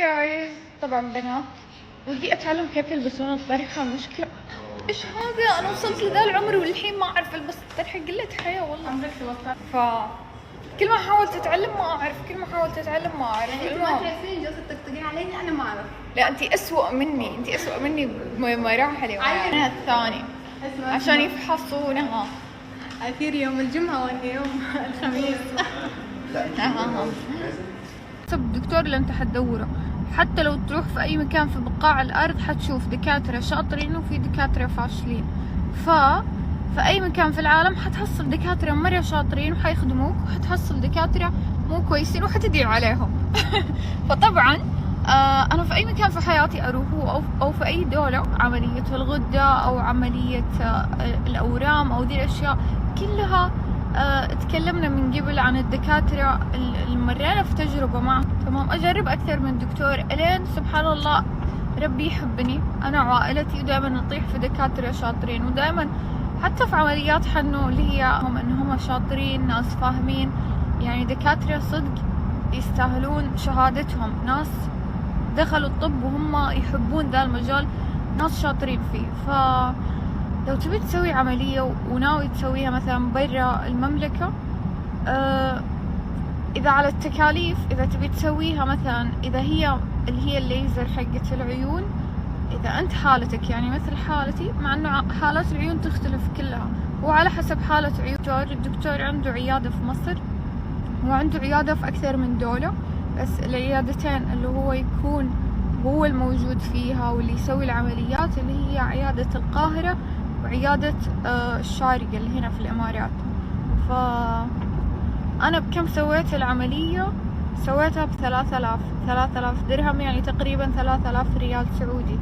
اوكي. طبعا بنات ودي اتعلم كيف يلبسون الطرحه. المشكله ايش هذا، انا وصلت لذا العمر والحين ما اعرف البس الطرحه، قلة حياه والله. عمرك توصلت؟ كل ما حاولت اتعلم ما اعرف، كل ما حاولت اتعلم ما اعرف. يعني انت ما تعرفين جالسه تطقطقين علي، انا ما اعرف. لا انت اسوء مني، انت اسوء مني بمراحل. انا الثاني عشان يفحصونها. اثير يوم الجمعه ولا يوم الخميس. حسب الدكتور اللي انت حتدوره. حتى لو تروح في اي مكان في بقاع الارض حتشوف دكاترة شاطرين وفي دكاترة فاشلين. في اي مكان في العالم حتحصل دكاترة مرة شاطرين وحيخدموك، وحتحصل دكاترة مو كويسين وحتدعي عليهم. فطبعا انا في اي مكان في حياتي اروحه او في اي دولة، عملية الغدة او عملية الاورام او ذي الاشياء كلها تكلمنا من قبل عن الدكاترة اللي مرينا في تجربة معه. تمام، أجرب أكثر من دكتور ألين سبحان الله ربي يحبني أنا وعائلتي، ودائما نطيح في دكاترة شاطرين، ودائما حتى في عمليات حنو اللي هي هم شاطرين، ناس فاهمين، يعني دكاترة صدق يستاهلون شهادتهم، ناس دخلوا الطب وهم يحبون ذا المجال، ناس شاطرين فيه. لو تبي تسوي عملية وناوي تسويها مثلا برا المملكة، إذا على التكاليف، إذا تبي تسويها مثلا إذا هي اللي هي الليزر حقة العيون، إذا أنت حالتك يعني مثل حالتي، مع أنه حالات العيون تختلف كلها وعلى حسب حالة عيون. الدكتور عنده عيادة في مصر وعنده عيادة في أكثر من دولة، بس العيادتين اللي هو يكون هو الموجود فيها واللي يسوي العمليات اللي هي عيادة القاهرة وعيادة الشارقة اللي هنا في الإمارات. فأنا بكم سويت العملية؟ سويتها ب3000 درهم، يعني تقريبا 3000 ريال سعودي.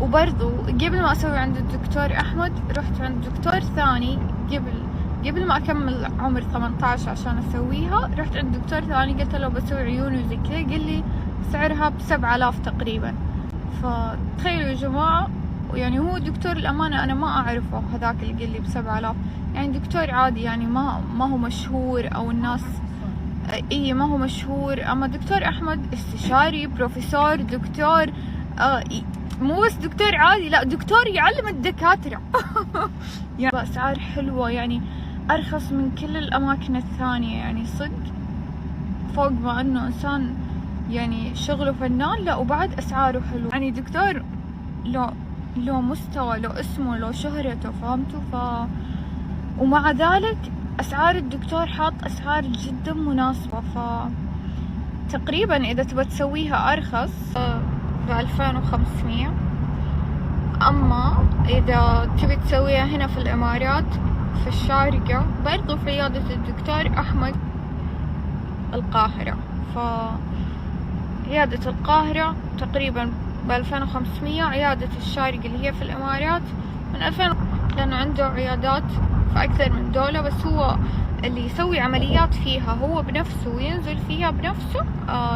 وبرضو قبل ما أسوي عند الدكتور أحمد رحت عند دكتور ثاني قبل ما أكمل عمر 18 عشان أسويها. رحت عند دكتور ثاني قلت له بسوي عيوني وزي كذا، قال لي سعرها ب7000 تقريبا. فتخيلوا يا جماعة، يعني هو دكتور الأمانة أنا ما أعرفه، هذاك اللي قال لي ب7000، يعني دكتور عادي، يعني ما هو مشهور أو الناس ما هو مشهور. أما دكتور أحمد استشاري، بروفيسور، دكتور مو بس دكتور عادي، لا دكتور يعلم الدكاترة. يعني بأسعار حلوة، يعني أرخص من كل الأماكن الثانية، يعني صدق فوق ما أنه إنسان يعني شغله فنان، لا وبعد أسعاره حلوة. يعني دكتور لو مستوى، لو اسمه، لو شهرته، فهمتوا؟ ومع ذلك أسعار الدكتور حاط أسعار جدا مناسبة. تقريبا إذا تبى تسويها أرخص ب2500. أما إذا تبي تسويها هنا في الإمارات في الشارقة برضو في عيادة الدكتور أحمد القاهرة، عيادة القاهرة تقريبا ب2500، عيادة الشارقة اللي هي في الإمارات من 2000، لأنه عنده عيادات في أكثر من دولة، بس هو اللي يسوي عمليات فيها هو بنفسه وينزل فيها بنفسه.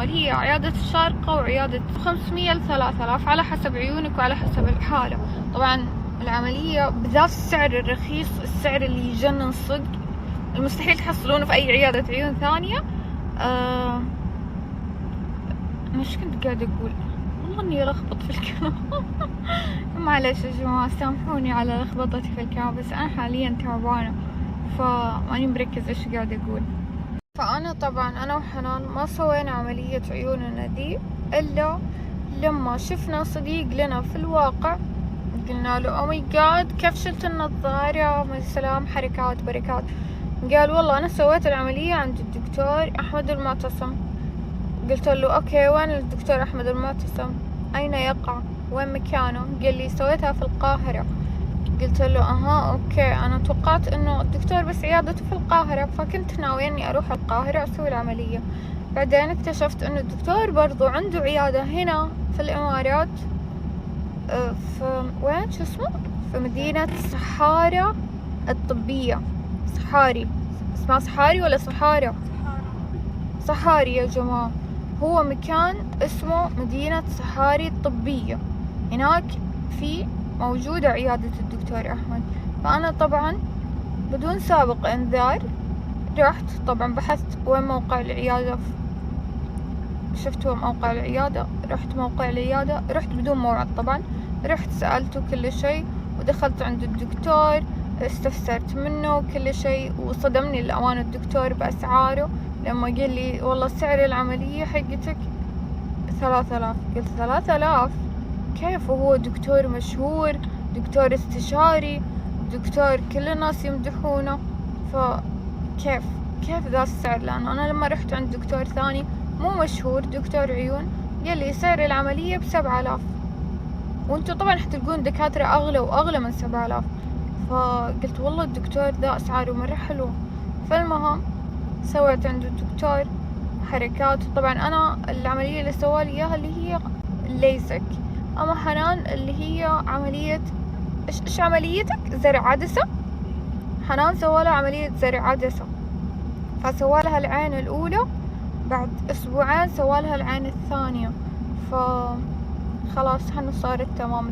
اللي هي عيادة الشارقة وعيادة 500 ل 3000 على حسب عيونك وعلى حسب الحالة. طبعا العملية بذات السعر الرخيص، السعر اللي يجنن صدق، المستحيل تحصلونه في أي عيادة عيون ثانية. مش كنت قاعدة أقول؟ والله إني ألخبط في الكلام. معلش يا جماعة سامحوني على لخبطتي في الكلام، بس أنا حاليا تعبانة فماني مركز إيش قاعدة أقول. فأنا طبعا أنا وحنان ما سوينا عملية عيوننا دي إلا لما شفنا صديق لنا في الواقع، قلنا له أو ماي جاد كيف شلت النظارة، من السلام، حركات بركات. قال والله أنا سويت العملية عند الدكتور أحمد المعتصم. قلت له أوكي وين الدكتور أحمد المعتصم، أين يقع، وين مكانه؟ قال لي سويتها في القاهرة. قلت له أها أوكي، أنا توقعت إنه الدكتور بس عيادته في القاهرة، فكنت ناوية إني أروح القاهرة أسوي العملية. بعدين اكتشفت إنه الدكتور برضو عنده عيادة هنا في الإمارات، في وين شو اسمه، في مدينة صحارى الطبية. صحاري، اسمها صحاري ولا صحارى؟ صحاري يا جماعة، هو مكان اسمه مدينة صحاري الطبية، هناك في موجودة عيادة الدكتور أحمد. فأنا طبعا بدون سابق إنذار رحت، طبعا بحثت وين موقع العيادة شفته موقع العيادة، رحت موقع العيادة، رحت بدون موعد طبعا، رحت سألته كل شيء ودخلت عند الدكتور، استفسرت منه كل شيء، وصدمني للأمانة الدكتور بأسعاره لما قال لي والله سعر العملية حقتك 3000. قلت 3000 كيف؟ وهو دكتور مشهور، دكتور استشاري، دكتور كل الناس يمدحونه، كيف ذا السعر؟ لأنه أنا لما رحت عند دكتور ثاني مو مشهور، دكتور عيون، قال لي سعر العملية ب7000، وانتو طبعا حتلقون دكاترة أغلى وأغلى من 7000. فقلت والله الدكتور ذا أسعاره مرة حلوة. فالمهم سويت عند الدكتور حركات. طبعا أنا العملية اللي سوالي إياها اللي هي الليزك، أما حنان اللي هي عملية إيش عمليتك؟ زرع عدسة. حنان سوالها عملية زرع عدسة، فسوالها العين الأولى، بعد أسبوعين سوالها العين الثانية، فخلاص حنا صارت تمام.